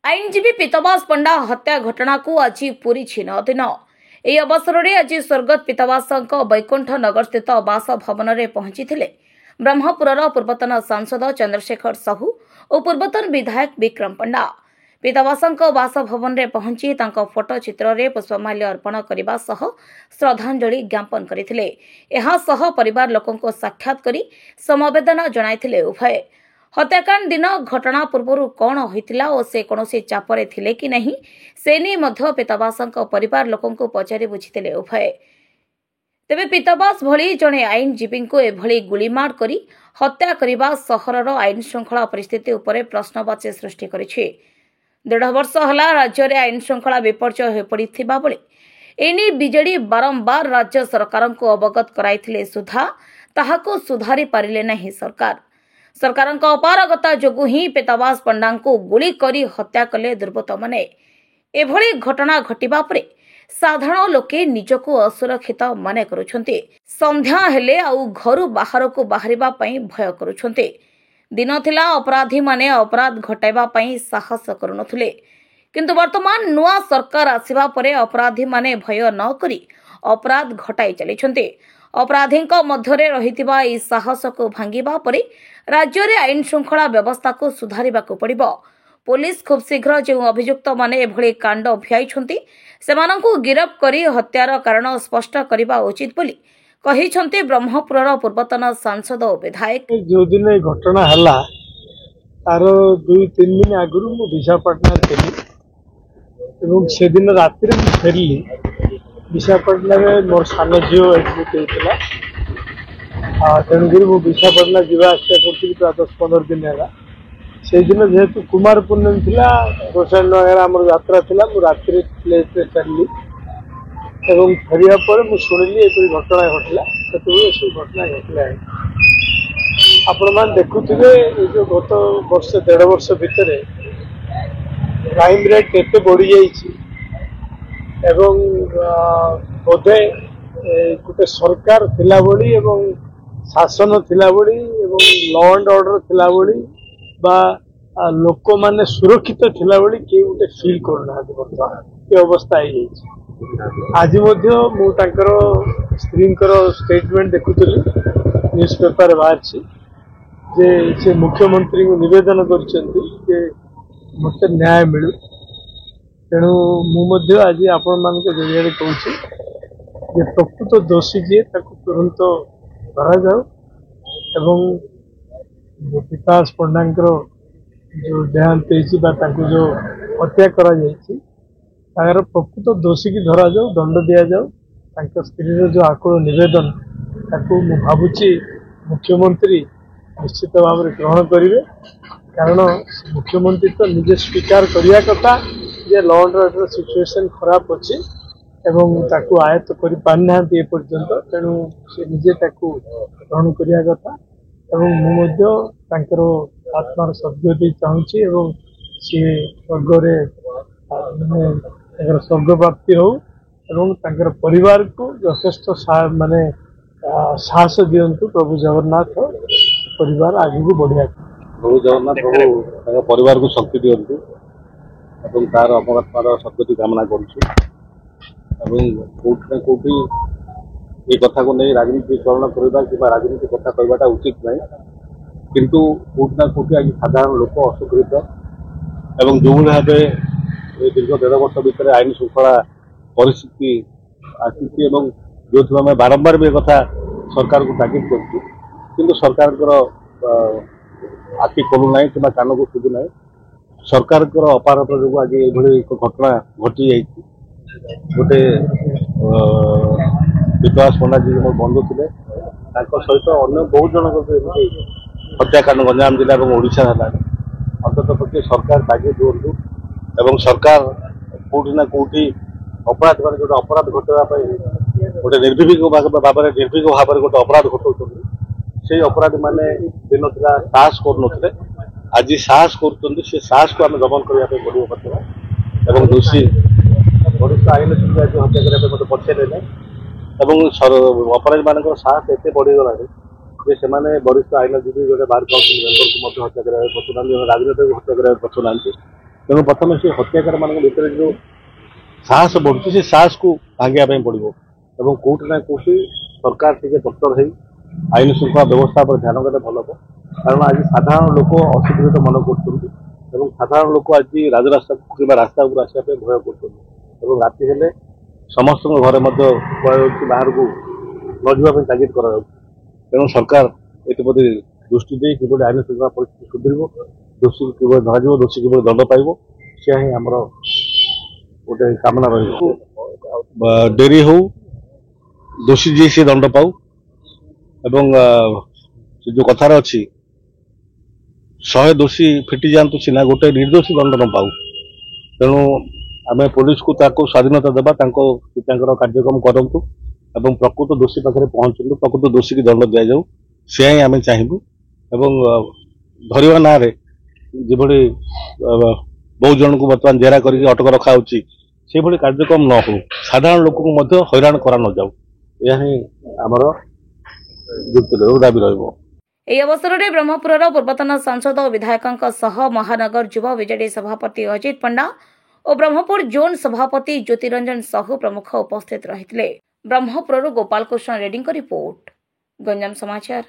आईनजीवी पीतवास पंडा हत्या घटना को आज पूरी छिन्न दिन। ଏହି ଅବସରରେ ଆଜି ସ୍ୱର୍ଗତ ପୀତବାସଙ୍କ ବୈକୁଣ୍ଠ ନଗର ସ୍ଥିତ ବାସଭବନରେ ପହଞ୍ଚିଥିଲେ ବ୍ରହ୍ମପୁରର ପୂର୍ବତନ ସାଂସଦ ଚନ୍ଦ୍ରଶେଖର ସାହୁ ଓ ପୂର୍ବତନ ବିଧାୟକ ବିକ୍ରମ ପଣ୍ଡା। ପୀତବାସଙ୍କ ବାସଭବନରେ ପହଞ୍ଚି ତାଙ୍କ ଫଟୋ ଚିତ୍ରରେ ପୁଷ୍ପମାଲ୍ୟ ଅର୍ପଣ କରିବା ସହ ଶ୍ରଦ୍ଧାଞ୍ଜଳି ଜ୍ଞାପନ କରିଥିଲେ। ଏହାସହ ପରିବାର ଲୋକଙ୍କୁ ସାକ୍ଷାତ କରି ସମବେଦନା ଜଣାଇଥିଲେ ଉଭୟ। हत्याकांड दिन घटना पूर्व कौन होइतिला और से कौनसी चापरे थिले कि नहीं से नहीं मध्य पीतवासंक परिवार लोकंकु पचारि बुझिथिले उभय। तेबे पीतवास भली जणे आईनजीवी को एभली गुलीमार करी हत्या करिबा सहरर आईन श्रृंखला परिस्थिति उपरे प्रश्नवाची सृष्टि करिछि। 1.5 वर्ष हला राज्य रे आईन श्रृंखला विपर्जय हो पड़िथिबा बेले एनी बीजेडी बारंबार राज्य सरकार को अवगत कराइथिले सुधा ताहाको सुधारी पारिले नहीं सरकार अपारगता जोगु ही पीतवास पंडा को गुली करी हत्या कले दुर्बृत्त माने। एभली घटना घटिबा परे साधारण लोके निजको असुरक्षित माने करुछन्ते। संध्या हेले आउ घरु बाहर को बाहरिबा पई भय करुछन्ते। दिन थिला अपराधी माने अपराध घटाइबा पई साहस करुनथुले, किंतु वर्तमान नुआ सरकार आसिबा परे अपराधी माने भय न करी अपराध घटाई चलिछन्ते। अपराधी मध्य रहितिबा ई साहस को भांगिबा परे राज्य रे आईन श्रृंखला व्यवस्था को सुधारिबा को पड़िबो। पुलिस खूब शीघ्र जो अभियुक्त माने एभली कांड भियाइछन्ति सेमानंकु गिरफ करी हत्यार कारण स्पष्ट करिबा उचित बोली कहिछन्ति ब्रह्मपुरर पूर्वतन सांसद और विधायक। जो दिन घटना हला तार 2-3 दिन आगु मु विशाखापट्टनम थिली एवं से दिन राति रे फेरली। विशाखापट्टनम मोर सान झील एडमिट होता तेणुक मुझे विशाखापट्टनम जावासा करी प्राय 10-15 दिन है। से दिन जेहेतु कुमार पूर्णिमा थी गोसाई नगर आम यात्रा थी राति प्लेस चलली एवं फेरिया पर मुझे शुणिली ये घटना घटला से घटना घटला। आपण मैंने देखुए ये जो गत वर्ष 1.5 वर्ष भितर क्राइम रेट केते बढ़ी जाइए एवं बोधे गोटे सरकार थिला बड़ी एवं शासन थिला बड़ी एवं लॉ एंड ऑर्डर थिला बड़ी बा लोक माने सुरक्षित थिला बड़ी के गोटे फील करना बर्तमान ये अवस्था है। आज मु तांकर स्त्रींकर स्टेटमेंट देखुली न्यूज पेपर बाहर जे से मुख्यमंत्री को निवेदन कर मत न्याय मिलू। तेणु मुझे आज आपण मान जरिए कहूँ प्रकृत दोषी जी तुरंत धरा जाऊ एवं पीतवास पंडा जो देहांत जो हत्या करा तार प्रकृत दोषी की धरा जाऊ दंड दि जाऊ। स्त्री जो आकुल निवेदन ताकू मु भावुची मुख्यमंत्री निश्चित भाव में ग्रहण करेंगे, कारण मुख्यमंत्री तो निजे स्वीकार करने कथा जे लॉ एंड ऑर्डर सिचुएशन खराब अच्छी एवं ताकू आयत्त कर पारिना ए पर्यंत। तेणु से निजे ताकू ग्रहण करने कथा एवं मुझे आत्मार सद्गति चाहूँगी एवं सी स्वर्ग माने स्वर्ग प्राप्ति हो एवं तांकर परिवार को यथेष्ट माने साहस दिंतु प्रभु जगन्नाथ परिवार आगे को बढ़िया। प्रभु जगन्नाथ प्रभु परिवार को शक्ति दिंतु एवं तार अमरात्मार सद्गति कामना कौटी ये कथा को नहीं राजनीतिकरण करवा कि राजनीति कथा कहवाटा उचित नहीं, किंतु कौटना कौटी आज साधारण लोक असुकृत एवं जो भाव दीर्घ 1.5 वर्ष भितर आईन श्रृंखला परिस्थिति आसी जो आम बारंबार भी कथा सरकार को तागिद कर सरकार आखि खोलूना कि कान को शुभुना। सरकार अपारता जो आज ये घटना घटी जाइए। गोटे पीतवास पंडा जी मोर बंधु थे सहित अन्य बहुत जन हत्याकांड गंजाम जिला और ओडिशा है। अंतत पक्षे सरकार तागिद दिंतु एवं सरकार कौटी ना कौटी अपराध मान जो अपराध घटापी गोटे निर्भीक भाव में गोटे अपराध घटाऊँ से अपराधी मैंने दिन था साहस कर आज साहस कर साहस को आम दमन करने पड़ो बर्तमान एवं दोषी वरिष्ठ आईन जो हत्या करने मत पछारे अपराधी मान साहस एत बढ़ीगला से वरिष्ठ आईनजीवी गोटे बार काउंसिल मेंबर को हत्या करने पछुना राजनीतिक हत्या करने पछुना तेणु प्रथम से हत्याकार मान भर जो साहस बढ़ुଛି से साहस को भांगा पड़ो और कौटि ना कौटि सरकार टे तत्पर हो आईन श्रृंखला व्यवस्था पर ध्यान देते भल हम कारण आज साधारण लोक असुरक्षित मन कर साधारण लोक आज राजरास्ता कि रास्ता उपर आसपा भय कर राति हेले समस्त घर बाहर को न जावाई तागिद कर तेणु सरकार एप्रति दृष्टि दे कि आईन श्रृंखला परिस्थिति सुधर दोषी किभली धर दोषी किभली दंड पाइब से ही आमर गोटे कामना रही डेरी हो दोषी जी सी दंड पाऊ एवं से जो कथार अच्छी 100 दोषी फिटी जातु सीना गोटे निर्दोषी दंड न पाऊ तेणु आम पुलिस को स्वाधीनता देवा कार्यक्रम करूँ एवं प्रकृत दोषी पाखे पहुंचु प्रकृत दोषी की दंड दि जाऊ से ही आम चाहबू एवं धरवा ना जिभली बहुत जन को बर्तमान जेरा करके अटक रखा से भली कार्यक्रम न हो साधारण लोक को हैरान करा न जाऊ यह आमर दाबी रहिबो। ଏହି ଅବସରରେ ବ୍ରହ୍ମପୁରର ପୂର୍ବତନ ସାଂସଦ ଓ ବିଧାୟକଙ୍କ ସହ ମହାନଗର ଯୁବ ବିଜେଡି ସଭାପତି ଅଜିତ ପଣ୍ଡା ଓ ବ୍ରହ୍ମପୁର ଜୋନ୍ ସଭାପତି ଜ୍ୟୋତିରଞ୍ଜନ ସାହୁ ପ୍ରମୁଖ ଉପସ୍ଥିତ ରହିଥିଲେ। ବ୍ରହ୍ମପୁରରୁ ଗୋପାଳ କୃଷ୍ଣ ରେଡ୍ଡୀଙ୍କ ରିପୋର୍ଟ, ଗଞ୍ଜାମ ସମାଚାର।